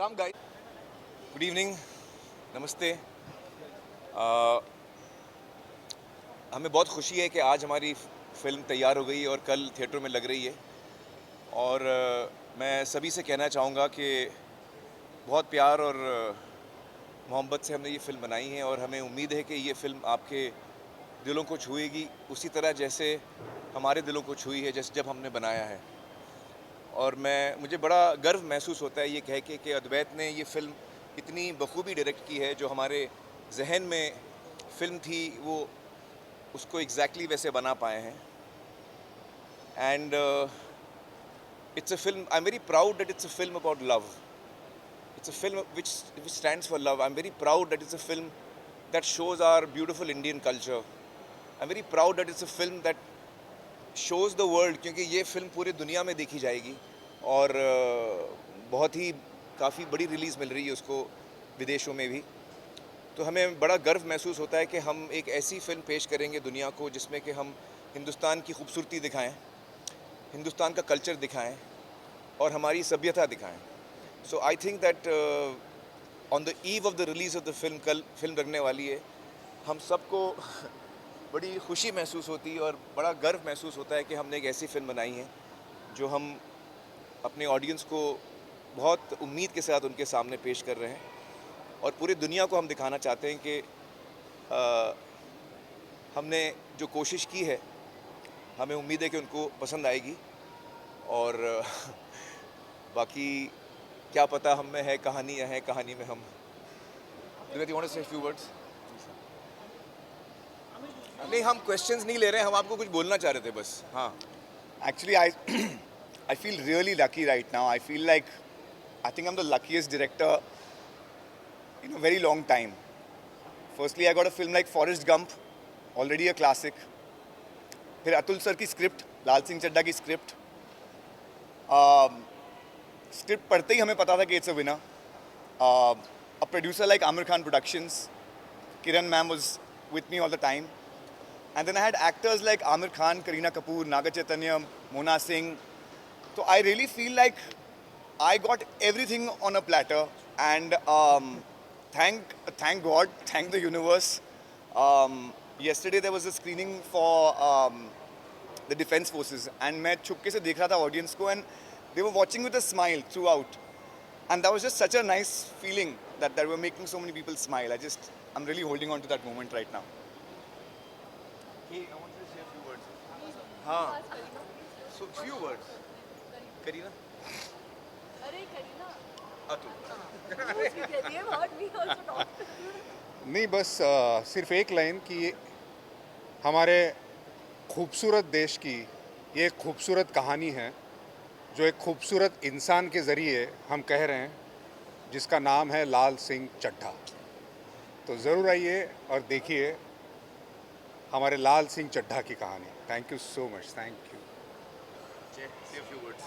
Come guys. Good evening. नमस्ते। हमें बहुत खुशी है कि आज हमारी फ़िल्म तैयार हो गई है और कल थिएटरों में लग रही है। और मैं सभी से कहना चाहूँगा कि बहुत प्यार और मोहब्बत से हमने ये फ़िल्म बनाई है और हमें उम्मीद है कि ये फ़िल्म आपके दिलों को छुएगी उसी तरह जैसे हमारे दिलों को छुई है जैसे जब हमने बनाया है। और मुझे बड़ा गर्व महसूस होता है ये कह के कि अद्वैत ने ये फ़िल्म इतनी बखूबी डायरेक्ट की है। जो हमारे जहन में फ़िल्म थी वो उसको एग्जैक्टली वैसे बना पाए हैं। And it's a film, I am very proud that it's a film about love. It's a film which stands for love. I'm very proud that it's a film that shows our beautiful Indian culture. I'm very proud that it's a film that shows the world, क्योंकि ये film पूरी दुनिया में देखी जाएगी और बहुत ही काफ़ी बड़ी रिलीज़ मिल रही है उसको विदेशों में भी। तो हमें बड़ा गर्व महसूस होता है कि हम एक ऐसी फ़िल्म पेश करेंगे दुनिया को जिसमें कि हम हिंदुस्तान की खूबसूरती दिखाएं, हिंदुस्तान का कल्चर दिखाएं और हमारी सभ्यता दिखाएं। So I think that on the eve of the release of the film, कल फिल्म लगने वाली है, हम सबको बड़ी खुशी महसूस होती है और बड़ा गर्व महसूस होता है कि हमने एक ऐसी फ़िल्म बनाई है जो हम अपने ऑडियंस को बहुत उम्मीद के साथ उनके सामने पेश कर रहे हैं। और पूरी दुनिया को हम दिखाना चाहते हैं कि हमने जो कोशिश की है हमें उम्मीद है कि उनको पसंद आएगी। और बाकी क्या पता हम में है कहानी या है कहानी में हम। Do you want to say a few words? नहीं, हम क्वेश्चंस नहीं ले रहे हैं, हम आपको कुछ बोलना चाह रहे थे बस। हाँ। Actually, I I feel really lucky right now. I think I'm the luckiest director in a very long time. Firstly, I got a film like Forrest Gump, already a classic. फिर अतुल सर की script, लाल सिंह चड्ढा की script. Script पढ़ते ही हमें पता था कि it's a winner. A producer like Amir Khan Productions, Kiran ma'am was with me all the time. And then I had actors like Amir Khan, Kareena Kapoor, Naga Chaitanya, Mona Singh. So I really feel like I got everything on a platter. And thank God, thank the universe. Yesterday there was a screening for the Defense Forces, and मैं छुपके से देख रहा था audience को, and they were watching with a smile throughout. And that was just such a nice feeling that they were making so many people smile. I'm really holding on to that moment right now. Hey, I want you to say a few words. हाँ, so few words. Kareena, अरे Kareena, Atul. they have heard me also talk. नहीं, बस सिर्फ एक line कि हमारे खूबसूरत देश की ये एक खूबसूरत कहानी है जो एक खूबसूरत इंसान के ज़रिए हम कह रहे हैं, जिसका नाम है लाल सिंह चड्ढा। तो ज़रूर आइए और देखिए हमारे लाल सिंह चड्ढा की कहानी। Thank you so much, thank you. Say a few words.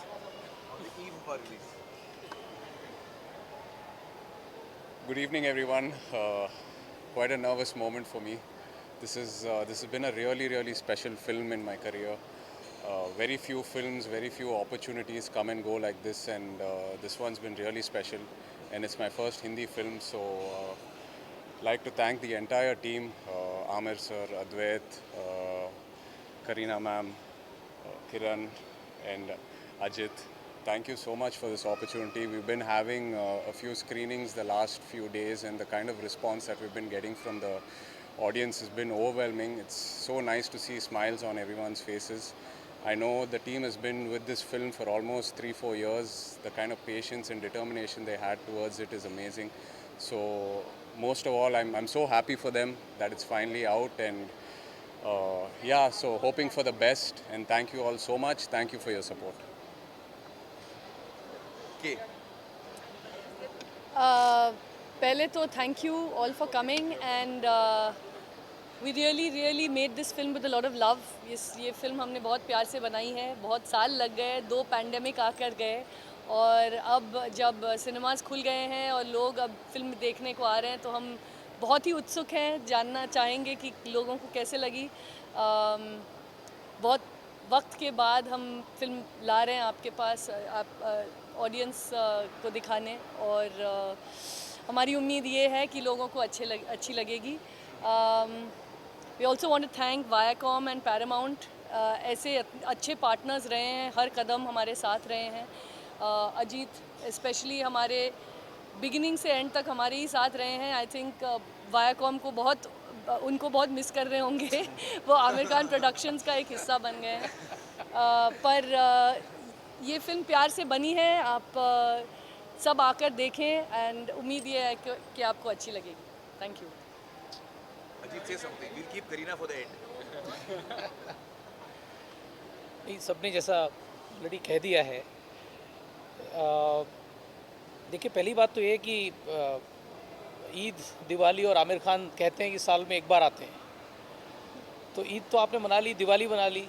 On the eve of our release. Good evening, everyone. Quite a nervous moment for me. This has been a really special film in my career. Very few films, very few opportunities come and go like this, and this one's been really special. And it's my first Hindi film, so like to thank the entire team, Amir sir, Advait, Kareena ma'am, Kiran, and Ajit. Thank you so much for this opportunity. We've been having a few screenings the last few days, and the kind of response that we've been getting from the audience has been overwhelming. It's so nice to see smiles on everyone's faces. I know the team has been with this film for almost 3-4 years. The kind of patience and determination they had towards it is amazing. So most of all, I'm so happy for them that it's finally out, and yeah, so hoping for the best, and thank you all so much. Thank you for your support. Okay. पहले तो thank you all for coming and we really made this film with a lot of love. ये film हमने बहुत प्यार से बनाई है. बहुत साल लग गए, 2 पैंडेमिक आकर गए, और अब जब सिनेमास खुल गए हैं और लोग अब फिल्म देखने को आ रहे हैं तो हम बहुत ही उत्सुक हैं, जानना चाहेंगे कि लोगों को कैसे लगी. बहुत वक्त के बाद हम फिल्म ला रहे हैं आपके पास, आप ऑडियंस को दिखाने, और हमारी उम्मीद ये है कि लोगों को अच्छी लगेगी। We also want to thank Viacom and Paramount, ऐसे अच्छे पार्टनर्स रहे हैं, हर कदम हमारे साथ रहे हैं। अजीत स्पेशली हमारे बिगिनिंग से एंड तक हमारे ही साथ रहे हैं। आई थिंक वायाकॉम को उनको बहुत मिस कर रहे होंगे वो आमिर खान प्रोडक्शंस का एक हिस्सा बन गए हैं। पर ये फिल्म प्यार से बनी है, आप सब आकर देखें, एंड उम्मीद ये है कि आपको अच्छी लगेगी। Thank you. Ajit, say something. We'll keep Kareena for the end. नहीं, सबने जैसा ऑलरेडी कह दिया है। देखिए, पहली बात तो ये है कि ईद, दिवाली और आमिर खान कहते हैं कि साल में एक बार आते हैं, तो ईद तो आपने मना ली, दिवाली मना ली,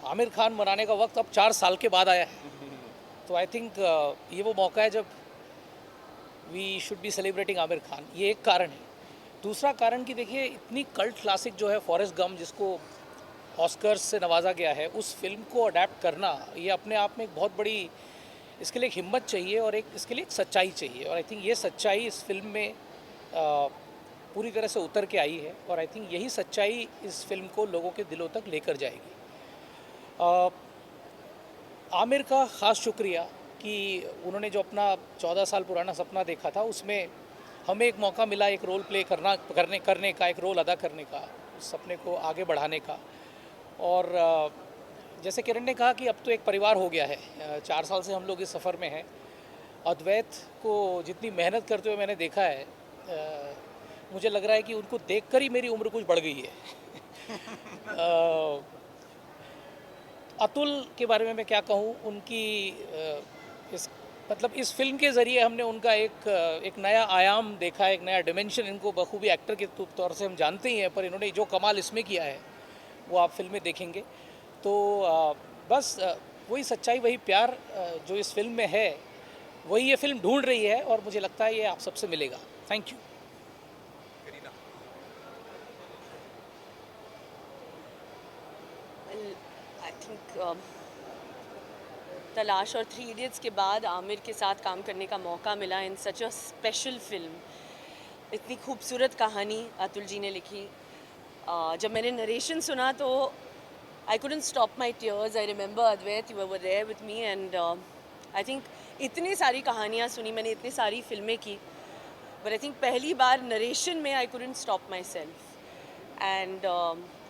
आमिर खान मनाने का वक्त अब 4 साल के बाद आया है। तो आई थिंक ये वो मौका है जब we should be celebrating Aamir Khan. ये एक कारण है। दूसरा कारण कि देखिए, इतनी कल्ट क्लासिक जो है फॉरेस्ट गम, जिसको ऑस्कर्स से नवाजा गया है, उस फिल्म को अडेप्ट करना, ये अपने आप में एक बहुत बड़ी, इसके लिए एक हिम्मत चाहिए और इसके लिए एक सच्चाई चाहिए। और आई थिंक ये सच्चाई इस फिल्म में पूरी तरह से उतर के आई है, और आई थिंक यही सच्चाई इस फिल्म को लोगों के दिलों तक लेकर जाएगी। आमिर का ख़ास शुक्रिया कि उन्होंने जो अपना 14 साल पुराना सपना देखा था, उसमें हमें एक मौका मिला एक रोल प्ले करने का, एक रोल अदा करने का, उस सपने को आगे बढ़ाने का। और जैसे किरण ने कहा कि अब तो एक परिवार हो गया है। 4 साल से हम लोग इस सफ़र में हैं। अद्वैत को जितनी मेहनत करते हुए मैंने देखा है, मुझे लग रहा है कि उनको देखकर ही मेरी उम्र कुछ बढ़ गई है। अतुल के बारे में मैं क्या कहूँ, उनकी इस फिल्म के ज़रिए हमने उनका एक नया आयाम देखा, एक नया डिमेंशन। इनको बखूबी एक्टर के तौर से हम जानते ही हैं, पर इन्होंने जो कमाल इसमें किया है वो आप फिल्म में देखेंगे। तो बस वही सच्चाई, वही प्यार जो इस फिल्म में है, वही ये फिल्म ढूंढ रही है, और मुझे लगता है ये आप सबसे मिलेगा। Thank you. आई थिंक तलाश और 3 इडियट्स के बाद आमिर के साथ काम करने का मौका मिला इन सच अ स्पेशल फिल्म। इतनी खूबसूरत कहानी अतुल जी ने लिखी। जब मैंने नरेशन सुना तो आई couldn't stop my tears. I remember Advait, you were there with me, and I think इतनी सारी कहानियाँ सुनी मैंने, इतनी सारी फिल्में की, but I think पहली बार नरेशन में I couldn't stop myself. And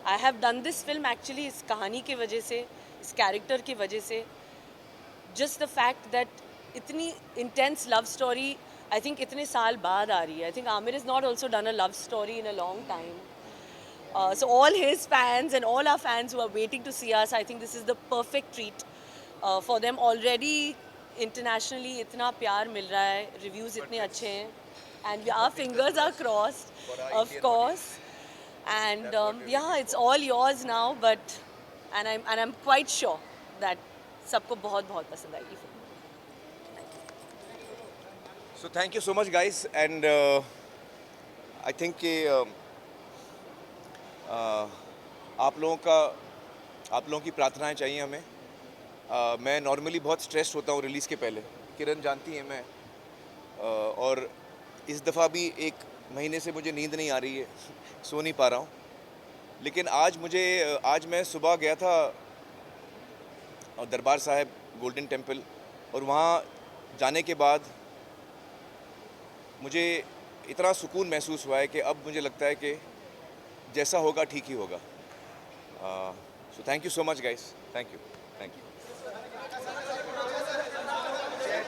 I have done this film actually इस कहानी की वजह से, इस कैरेक्टर की वजह से, just the fact that इतनी intense love story I think इतने साल बाद आ रही है. I think Amir has not also done a love story in a long time. So all his fans and all our fans who are waiting to see us, I think this is the perfect treat for them. Already internationally इतना प्यार मिल रहा है, reviews इतने अच्छे हैं, and our fingers are crossed, of course. And yeah, it's all yours now, but and I'm quite sure that सबको बहुत पसंद आएगी film. So thank you so much, guys, and I think कि आप लोगों की प्रार्थनाएं चाहिए हमें। मैं नॉर्मली बहुत स्ट्रेस्ड होता हूँ रिलीज़ के पहले, किरण जानती है मैं, और इस दफ़ा भी 1 महीने से मुझे नींद नहीं आ रही है, सो नहीं पा रहा हूँ। लेकिन आज मैं सुबह गया था दरबार साहिब गोल्डन टेम्पल, और वहाँ जाने के बाद मुझे इतना सुकून महसूस हुआ है कि अब मुझे लगता है कि जैसा होगा ठीक ही होगा। So thank you so much guys, thank you.